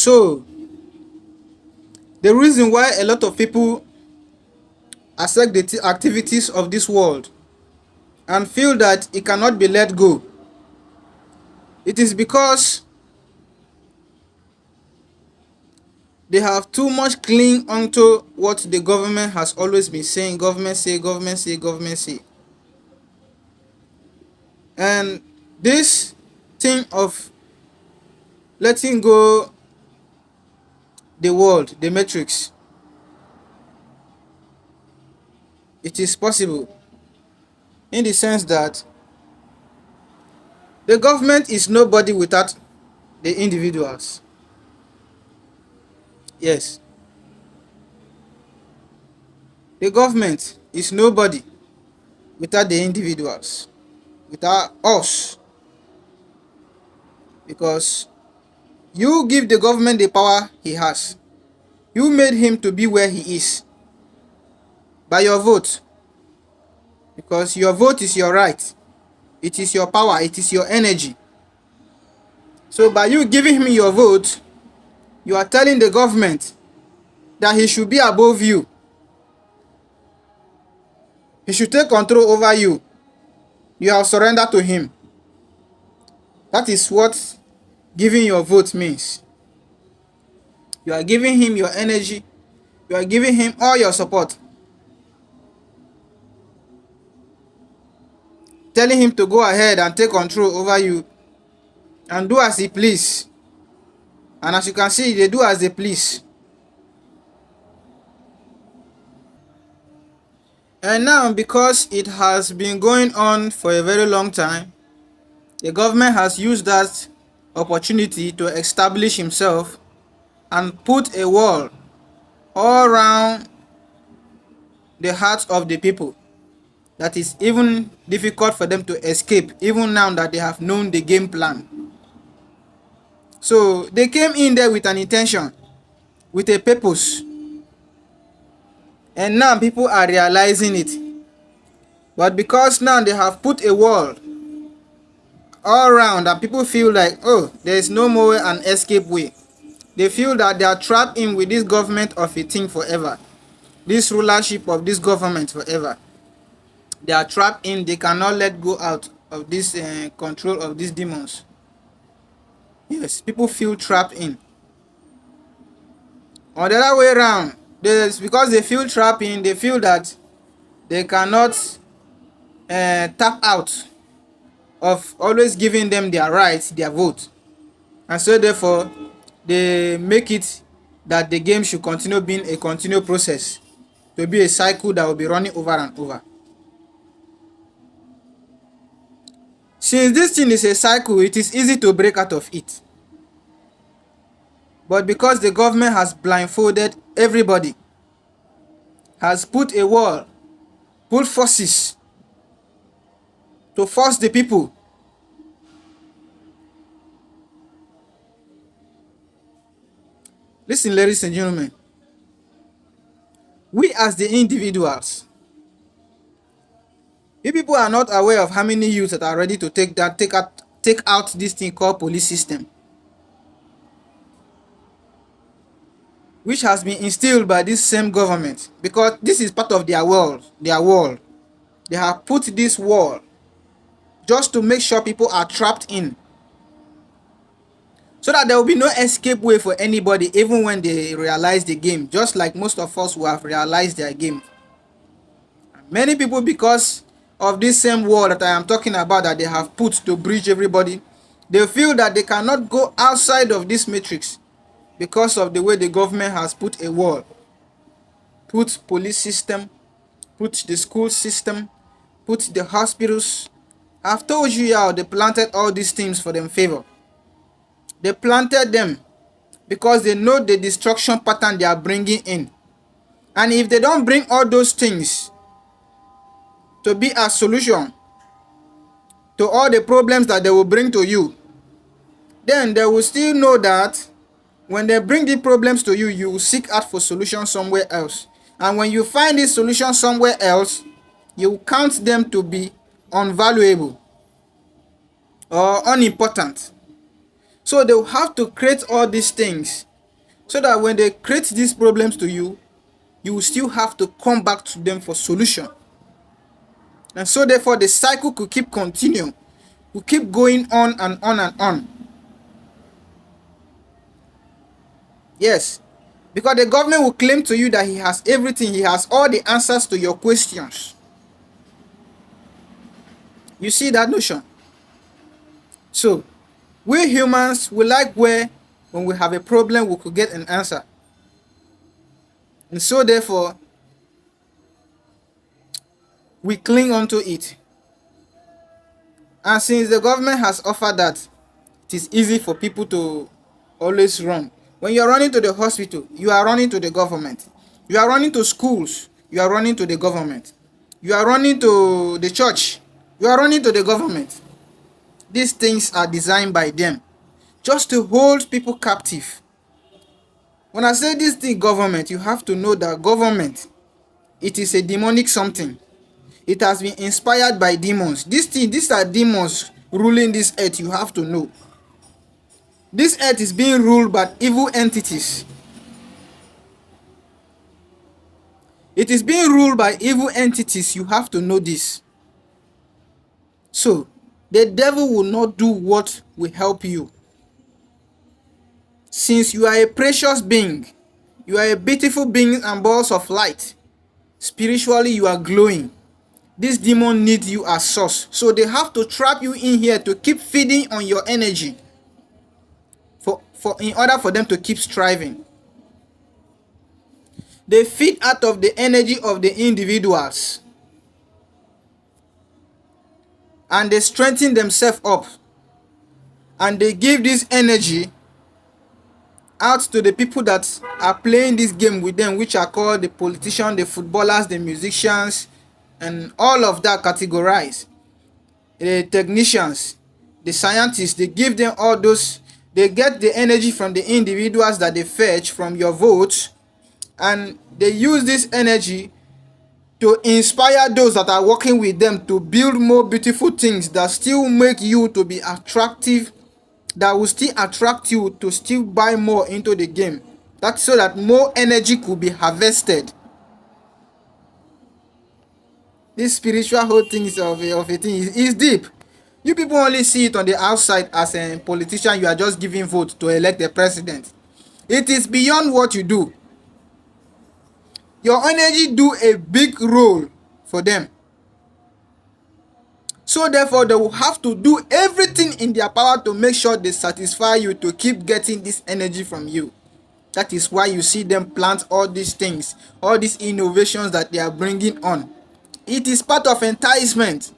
So the reason why a lot of people accept the activities of this world and feel that it cannot be let go, it is because they have too much cling onto what the government has always been saying. Government say, government say, government say. And this thing of letting go the world, the matrix, it is possible in the sense that the government is nobody without the individuals. Yes, the government is nobody without the individuals, without us, because you give the government the power he has. You made him to be where he is by your vote, because your vote is your right. It is your power, it is your energy. So by you giving him your vote, you are telling the government that he should be above you. He should take control over you. You have surrendered to him. That is what giving your vote means. You are giving him your energy. You are giving him all your support. Telling him to go ahead and take control over you and do as he please. And as you can see, they do as they please. And now, because it has been going on for a very long time, the government has used that opportunity to establish himself and put a wall all around the hearts of the people that is even difficult for them to escape, even now that they have known the game plan. So they came in there with an intention, with a purpose, and now people are realizing it. But because now they have put a wall all around and people feel like, oh, there is no more an escape way. They feel that they are trapped in with this government of a thing forever, this rulership of this government forever. They are trapped in, they cannot let go out of this control of these demons. Yes, people feel trapped in. On the other way around, because they feel trapped in, they feel that they cannot tap out of always giving them their rights, their vote. And so therefore, they make it that the game should continue being a continual process, to be a cycle that will be running over and over. Since this thing is a cycle, it is easy to break out of it. But because the government has blindfolded everybody, has put a wall, put forces to force the people. Listen, ladies and gentlemen, we as the individuals, you people are not aware of how many youths that are ready to take out this thing called police system, which has been instilled by this same government, because this is part of their world, They have put this wall just to make sure people are trapped in, so that there will be no escape way for anybody, even when they realize the game, just like most of us who have realized their game. Many people, because of this same wall that I am talking about, that they have put to bridge everybody, they feel that they cannot go outside of this matrix because of the way the government has put a wall, put police system, put the school system, put the hospitals. I've told you how they planted all these things for them favor. They planted them because they know the destruction pattern they are bringing in. And if they don't bring all those things to be a solution to all the problems that they will bring to you, then they will still know that when they bring the problems to you, you will seek out for solutions somewhere else. And when you find this solution somewhere else, you count them to be unvaluable or unimportant. So they will have to create all these things So that when they create these problems to you, you will still have to come back to them for solution. And so therefore the cycle could keep continuing, will keep going on and on and on. Yes, because the government will claim to you that he has everything, he has all the answers to your questions. You see that notion? So we humans, we like where when we have a problem we could get an answer. And so therefore we cling onto it. And since the government has offered that, it is easy for people to always run. When you are running to the hospital, you are running to the government. You are running to schools, you are running to the government. You are running to the church, you are running to the government. These things are designed by them just to hold people captive. When I say this thing government, you have to know that government, it is a demonic something. It has been inspired by demons. These are demons ruling this earth, you have to know. This earth is being ruled by evil entities. It is being ruled by evil entities, you have to know this. So, the devil will not do what will help you. Since you are a precious being, you are a beautiful being and balls of light. Spiritually, you are glowing. This demon needs you as source. So they have to trap you in here to keep feeding on your energy. In order for them to keep striving. They feed out of the energy of the individuals. And they strengthen themselves up. And they give this energy out to the people that are playing this game with them, which are called the politicians, the footballers, the musicians, and all of that categorized. The technicians, the scientists, they give them all those. They get the energy from the individuals that they fetch from your votes, and they use this energy to inspire those that are working with them to build more beautiful things that still make you to be attractive, that will still attract you to still buy more into the game. That's so that more energy could be harvested. This spiritual whole thing of a thing is deep. You people only see it on the outside as a politician, you are just giving vote to elect a president. It is beyond what you do. Your energy do a big role for them. So therefore, they will have to do everything in their power to make sure they satisfy you to keep getting this energy from you. That is why you see them plant all these things, all these innovations that they are bringing on. It is part of enticement.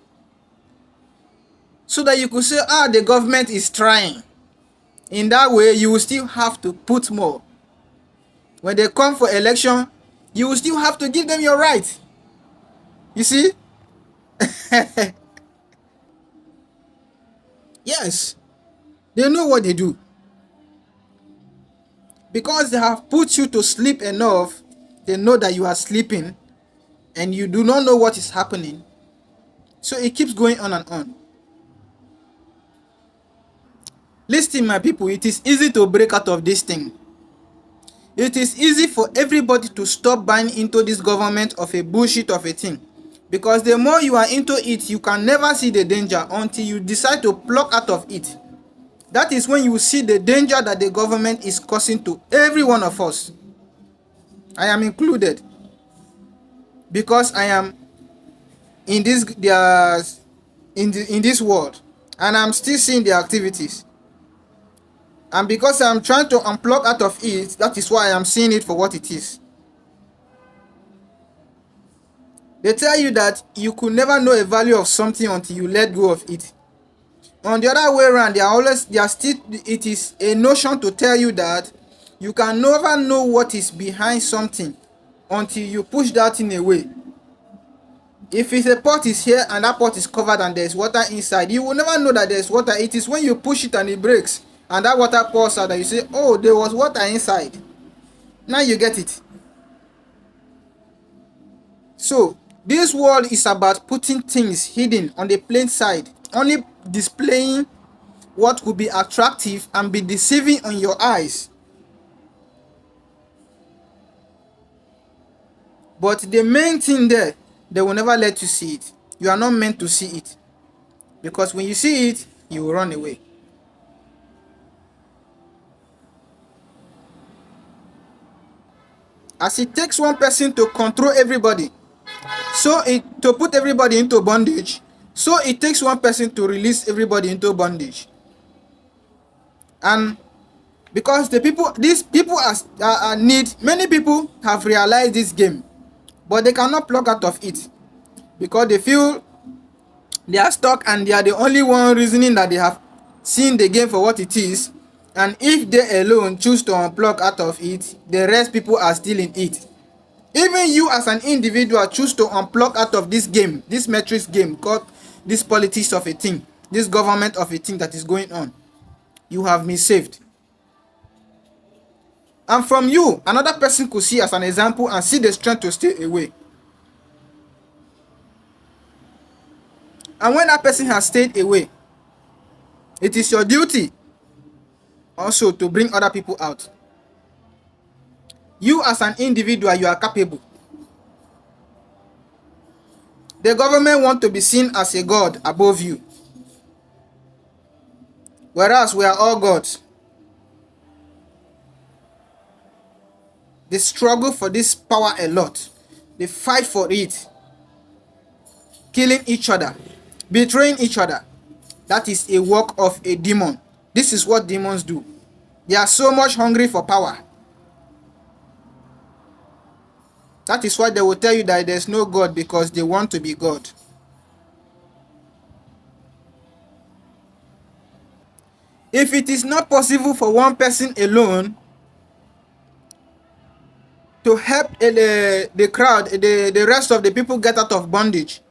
So that you could say, the government is trying. In that way, you will still have to put more. When they come for election, you will still have to give them your right. You see? Yes. They know what they do. Because they have put you to sleep enough, they know that you are sleeping and you do not know what is happening. So it keeps going on and on. Listen, my people, it is easy to break out of this thing. It is easy for everybody to stop buying into this government of a bullshit of a thing. Because the more you are into it, you can never see the danger until you decide to pluck out of it. That is when you see the danger that the government is causing to every one of us. I am included. Because I am in this world. And I'm still seeing the activities. And because I'm trying to unplug out of it, that is why I am seeing it for what it is. They tell you that you could never know a value of something until you let go of it. On the other way around, it is a notion to tell you that you can never know what is behind something until you push that thing away. If it's a pot is here and that pot is covered and there's water inside, you will never know that there's water. It is when you push it and it breaks and that water pours out that you say, oh, there was water inside. Now you get it. So this world is about putting things hidden on the plain side, only displaying what could be attractive and be deceiving on your eyes. But the main thing there, they will never let you see it. You are not meant to see it. Because when you see it, you will run away. As it takes one person to control everybody, to put everybody into bondage, so it takes one person to release everybody into bondage. And because these people need, many people have realized this game, but they cannot plug out of it because they feel they are stuck and they are the only one reasoning that they have seen the game for what it is. And if they alone choose to unplug out of it, the rest people are still in it. Even you as an individual choose to unplug out of this game, this matrix game called this politics of a thing, this government of a thing that is going on, you have been saved. And from you, another person could see as an example and see the strength to stay away. And when that person has stayed away, it is your duty also to bring other people out. You as an individual, you are capable. The government want to be seen as a god above you, whereas we are all gods. They struggle for this power a lot. They fight for it, killing each other, betraying each other. That is a work of a demon. This is what demons do. They are so much hungry for power. That is why they will tell you that there's no God, because they want to be God. If it is not possible for one person alone to help the crowd, the rest of the people get out of bondage,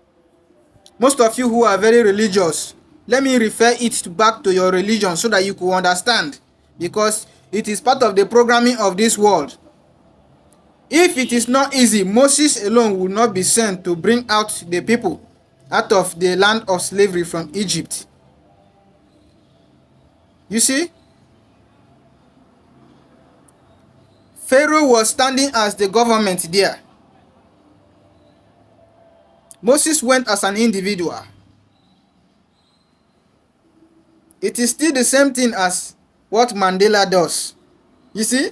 most of you who are very religious, let me refer it back to your religion so that you could understand, because it is part of the programming of this world. If it is not easy, Moses alone would not be sent to bring out the people out of the land of slavery from Egypt. You see? Pharaoh was standing as the government there. Moses went as an individual. It is still the same thing as what Mandela does. You see?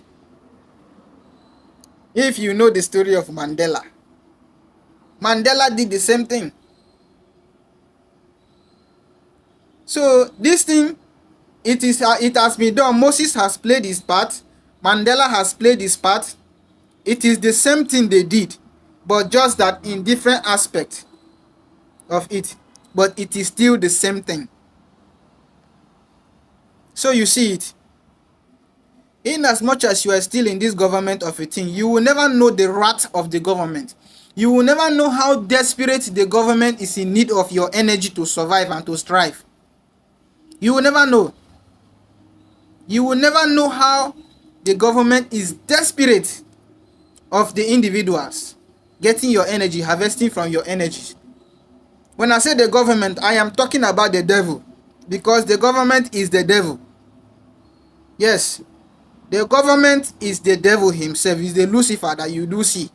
If you know the story of Mandela, Mandela did the same thing. So this thing, it has been done. Moses has played his part. Mandela has played his part. It is the same thing they did, but just that in different aspects of it. But it is still the same thing. So you see it. In as much as you are still in this government of a thing, you will never know the wrath of the government. You will never know how desperate the government is in need of your energy to survive and to strive. You will never know. You will never know how the government is desperate of the individuals getting your energy, harvesting from your energy. When I say the government, I am talking about the devil, because the government is the devil. Yes. The government is the devil himself, is the Lucifer that you do see.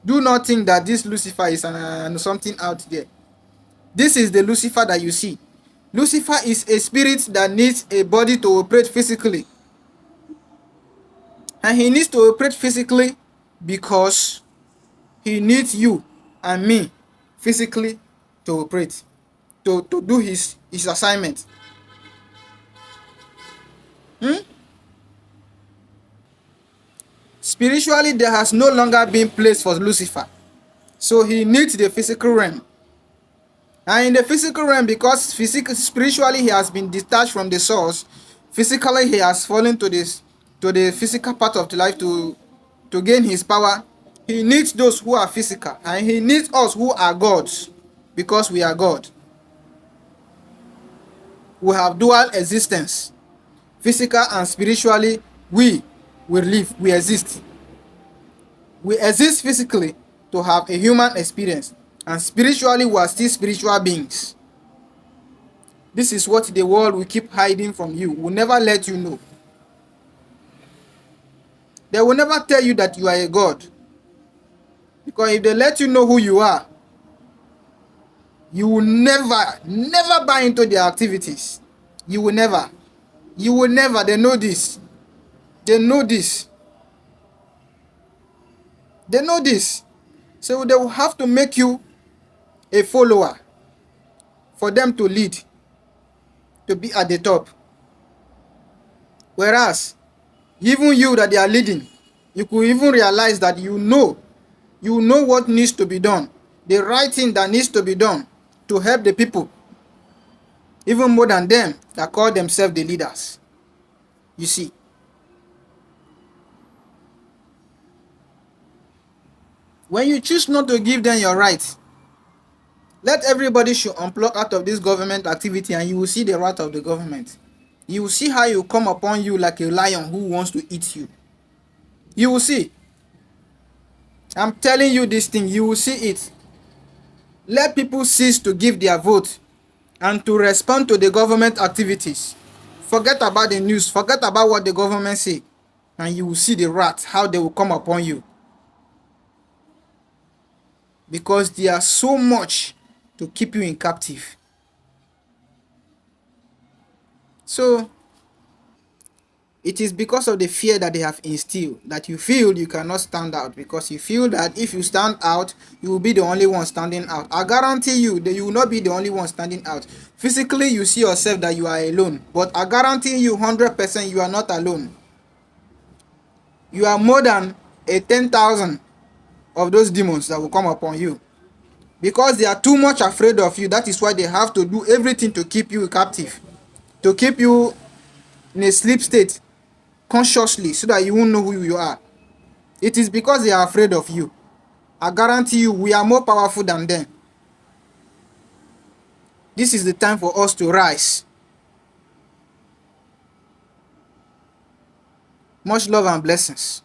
Do not think that this Lucifer is something out there. This is the Lucifer that you see. Lucifer is a spirit that needs a body to operate physically. And he needs to operate physically because he needs you and me physically to operate, to do his assignment. Spiritually, there has no longer been place for Lucifer. So he needs the physical realm. And in the physical realm, because spiritually he has been detached from the source, physically he has fallen to the physical part of the life to gain his power. He needs those who are physical, and he needs us who are gods, because we are God. We have dual existence. Physical and spiritually, we live, we exist. We exist physically to have a human experience, and spiritually we are still spiritual beings. This is what the world will keep hiding from you, will never let you know. They will never tell you that you are a god. Because if they let you know who you are, you will never buy into their activities. You will never. You will never. They know this. They know this. They know this. So they will have to make you a follower for them to lead, to be at the top. Whereas, even you that they are leading, you could even realize that you know what needs to be done, the right thing that needs to be done to help the people, even more than them that call themselves the leaders. You see, when you choose not to give them your rights, let everybody should unplug out of this government activity, and you will see the wrath of the government. You will see how it will come upon you like a lion who wants to eat you. You will see. I'm telling you this thing, you will see it. Let people cease to give their vote and to respond to the government activities. Forget about the news, forget about what the government say, and you will see the wrath, how they will come upon you. Because they are so much to keep you in captive. So it is because of the fear that they have instilled that you feel you cannot stand out, because you feel that if you stand out, you will be the only one standing out. I guarantee you that you will not be the only one standing out. Physically, you see yourself that you are alone, but I guarantee you 100% you are not alone. You are more than a 10,000 of those demons that will come upon you. Because they are too much afraid of you, that is why they have to do everything to keep you captive, to keep you in a sleep state consciously, so that you won't know who you are. It is because they are afraid of you. I guarantee you, we are more powerful than them. This is the time for us to rise. Much love and blessings.